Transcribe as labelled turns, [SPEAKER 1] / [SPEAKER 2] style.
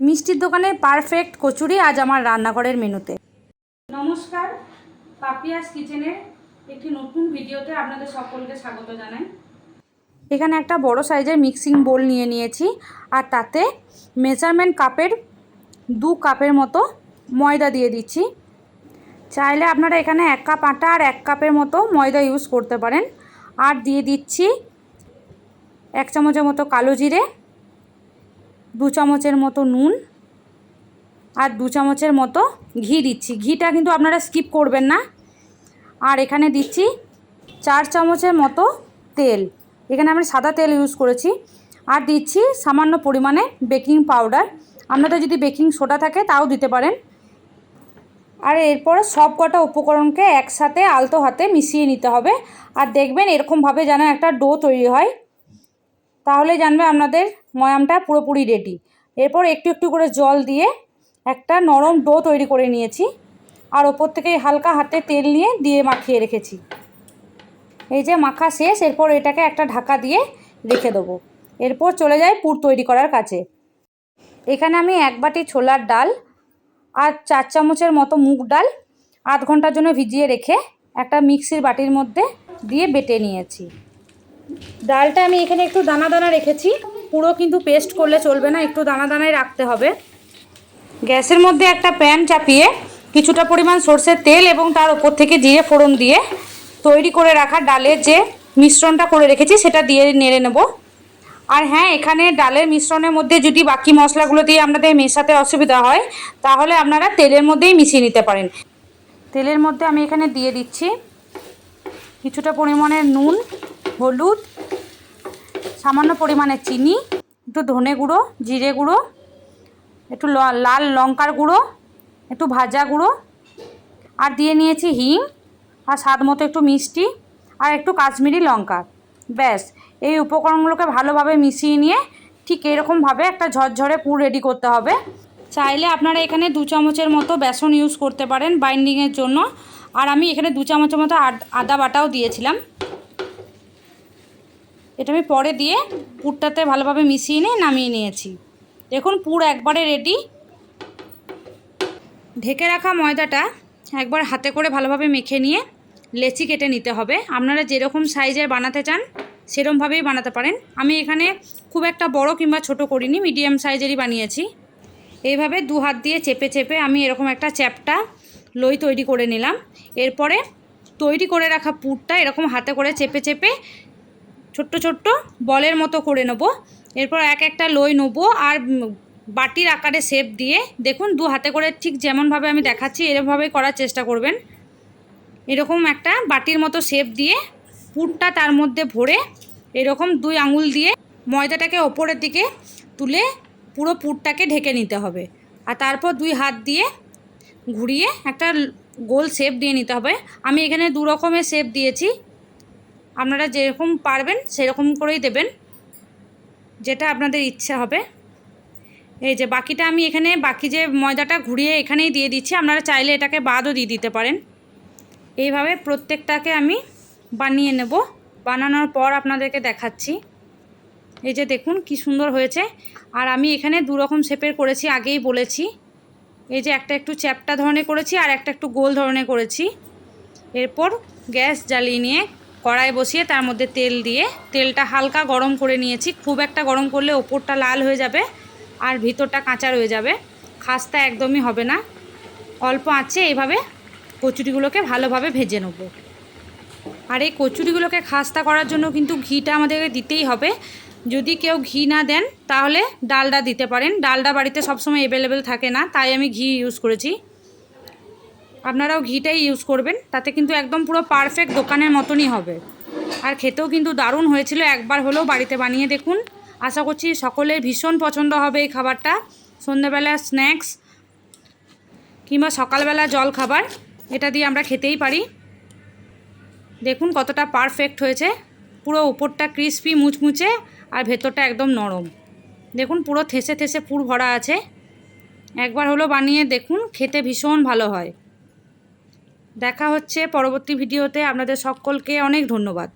[SPEAKER 1] মিষ্টির দোকানের পারফেক্ট কচুরি আজ আমার রান্নাঘরের মেনুতে। নমস্কার, পাপিয়াস কিচেনের একটি নতুন ভিডিওতে আপনাদের সকলকে স্বাগত জানাই। এখানে একটা বড় সাইজের মিক্সিং বোল নিয়ে নিয়েছি আর তাতে মেজারমেন্ট কাপের 2 কাপের মতো ময়দা দিয়ে দিচ্ছি। চাইলে আপনারা এখানে 1 কাপ আটা আর 1 কাপের মতো ময়দা ইউজ করতে পারেন। আর দিয়ে দিচ্ছি 1 চামচের মতো কালো জিরে, 2 চামচের মতো নুন আর 2 চামচের মতো ঘি দিচ্ছি। ঘিটা কিন্তু আপনারা স্কিপ করবেন না। আর এখানে দিচ্ছি 4 চামচের মতো তেল, এখানে আমি সাদা তেল ইউজ করেছি। আর দিচ্ছি সামান্য পরিমাণে বেকিং পাউডার, আপনাদের যদি বেকিং সোডা থাকে তাও দিতে পারেন। আর এরপরে সব কটা উপকরণকে একসাথে আলতো হাতে মিশিয়ে নিতে হবে। আর দেখবেন এরকমভাবে যেন একটা ডো তৈরি হয়, তাহলে জানবে আপনাদের ময়ামটা পুরোপুরি রেডি। এরপর একটু একটু করে জল দিয়ে একটা নরম ডো তৈরি করে নিয়েছি। আর ওপর থেকে হালকা হাতে তেল নিয়ে দিয়ে মাখিয়ে রেখেছি। এই যে মাখা শেষ, এরপর এটাকে একটা ঢাকা দিয়ে রেখে দেবো। এরপর চলে যাই পুর তৈরি করার কাজে। এখানে আমি 1 বাটি ছোলার ডাল আর 4 চামচের মতো মুগ ডাল আধ ঘন্টার জন্য ভিজিয়ে রেখে একটা মিক্সির বাটির মধ্যে দিয়ে বেটে নিয়েছি। ডালটা আমি এখানে একটু দানা দানা রেখেছি, পুরো কিন্তু পেস্ট করলে চলবে না, একটু দানা দানায় রাখতে হবে। গ্যাসের মধ্যে একটা প্যান চাপিয়ে কিছুটা পরিমাণ সরষের তেল এবং তার উপর থেকে জিরে ফোড়ন দিয়ে তৈরি করে রাখা ডালের যে মিশ্রণটা করে রেখেছি সেটা দিয়ে নেড়ে নেব। আর হ্যাঁ, এখানে ডালের মিশ্রণের মধ্যে যদি বাকি মশলাগুলো দিয়ে আপনাদের মেশাতে অসুবিধা হয় তাহলে আপনারা তেলের মধ্যেই মিশিয়ে নিতে পারেন। তেলের মধ্যে আমি এখানে দিয়ে দিচ্ছি কিছুটা পরিমাণে নুন, হলুদ, সামান্য পরিমাণে চিনি, একটু ধনে গুঁড়ো, জিরে গুঁড়ো, একটু লাল লঙ্কার গুঁড়ো, একটু ভাজা গুঁড়ো, আর দিয়ে নিয়েছি হিং, আর স্বাদ মতো একটু মিষ্টি, আর একটু কাশ্মীরি লঙ্কা। ব্যাস, এই উপকরণগুলোকে ভালোভাবে মিশিয়ে নিয়ে ঠিক এরকমভাবে একটা ঝরঝরে পুর রেডি করতে হবে। চাইলে আপনারা এখানে 2 চামচের মতো বেসন ইউজ করতে পারেন বাইন্ডিংয়ের জন্য। আর আমি এখানে 2 চামচের মতো আদা বাটাও দিয়েছিলাম। এটা আমি পরে দিয়ে পুরটাতে ভালোভাবে মিশিয়ে নিয়ে নামিয়ে নিয়েছি। দেখুন পুর একবারে রেডি। ঢেকে রাখা ময়দাটা একবার হাতে করে ভালোভাবে মেখে নিয়ে লেচি কেটে নিতে হবে। আপনারা যেরকম সাইজের বানাতে চান সেরকমভাবেই বানাতে পারেন। আমি এখানে খুব একটা বড় কিংবা ছোট করিনি, মিডিয়াম সাইজেরই বানিয়েছি। এইভাবে 2 হাত দিয়ে চেপে চেপে আমি এরকম একটা চ্যাপ্টা লই তৈরি করে নিলাম। এরপরে তৈরি করে রাখা পুরটা এরকম হাতে করে চেপে চেপে ছোট্ট ছোট্ট বলের মতো করে নেব। এরপর এক একটা লই নেব আর বাটির আকারে শেপ দিয়ে, দেখুন 2 হাতে করে ঠিক যেমনভাবে আমি দেখাচ্ছি এরকমভাবেই করার চেষ্টা করবেন। এরকম একটা বাটির মতো শেপ দিয়ে পুরটা তার মধ্যে ভরে এরকম 2 আঙুল দিয়ে ময়দাটাকে ওপরের দিকে তুলে পুরো পুরটাকে ঢেকে নিতে হবে। আর তারপর 2 হাত দিয়ে ঘুরিয়ে একটা গোল শেপ দিয়ে নিতে হবে। আমি এখানে 2 রকমের শেপ দিয়েছি, আপনারা যেরকম পারবেন সেরকম করেই দেবেন, যেটা আপনাদের ইচ্ছা হবে। এই যে বাকিটা আমি এখানে বাকি যে ময়দাটা ঘুরিয়ে এখানেই দিয়ে দিচ্ছি, আপনারা চাইলে এটাকে বাদও দিয়ে দিতে পারেন। এইভাবে প্রত্যেকটাকে আমি বানিয়ে নেব। বানানোর পর আপনাদেরকে দেখাচ্ছি। এই যে দেখুন কি সুন্দর হয়েছে। আর আমি এখানে 2 রকম শেপের করেছি, আগেই বলেছি। এই যে একটা একটু চ্যাপ্টা ধরনের করেছি আর একটা একটু গোল ধরনের করেছি। এরপর গ্যাস জ্বালিয়ে নিয়ে কড়াই বসিয়ে তার মধ্যে তেল দিয়ে তেলটা হালকা গরম করে নিয়েছি। খুব একটা গরম করলে ওপরটা লাল হয়ে যাবে আর ভিতরটা কাঁচা রয়ে যাবে, খাস্তা একদমই হবে না। অল্প আঁচে এইভাবে কচুরিগুলোকে ভালোভাবে ভেজে নেব। আর এই কচুরিগুলোকে খাস্তা করার জন্য কিন্তু ঘিটা আমাদেরকে দিতেই হবে। যদি কেউ ঘি না দেন তাহলে ডালডা দিতে পারেন। ডালডা বাড়িতে সবসময় অ্যাভেলেবেল থাকে না, তাই আমি ঘি ইউজ করেছি। আপনারাও ঘিটাই ইউজ করবেন, তাতে কিন্তু একদম পুরো পারফেক্ট দোকানের মতনই হবে। আর খেতেও কিন্তু দারুণ হয়েছিল। একবার হলেও বাড়িতে বানিয়ে দেখুন, আশা করছি সকলের ভীষণ পছন্দ হবে এই খাবারটা। সন্ধ্যাবেলা স্ন্যাক্স কিংবা সকালবেলা জল খাবার এটা দিয়ে আমরা খেতেই পারি। দেখুন কতটা পারফেক্ট হয়েছে, পুরো উপরটা ক্রিস্পি মুচমুচে আর ভেতরটা একদম নরম। দেখুন পুরো থেসে থেসে পুর ভরা আছে। একবার হলো বানিয়ে দেখুন, খেতে ভীষণ ভালো হয়। দেখা হচ্ছে পরবর্তী ভিডিওতে। আপনাদের সকলকে অনেক ধন্যবাদ।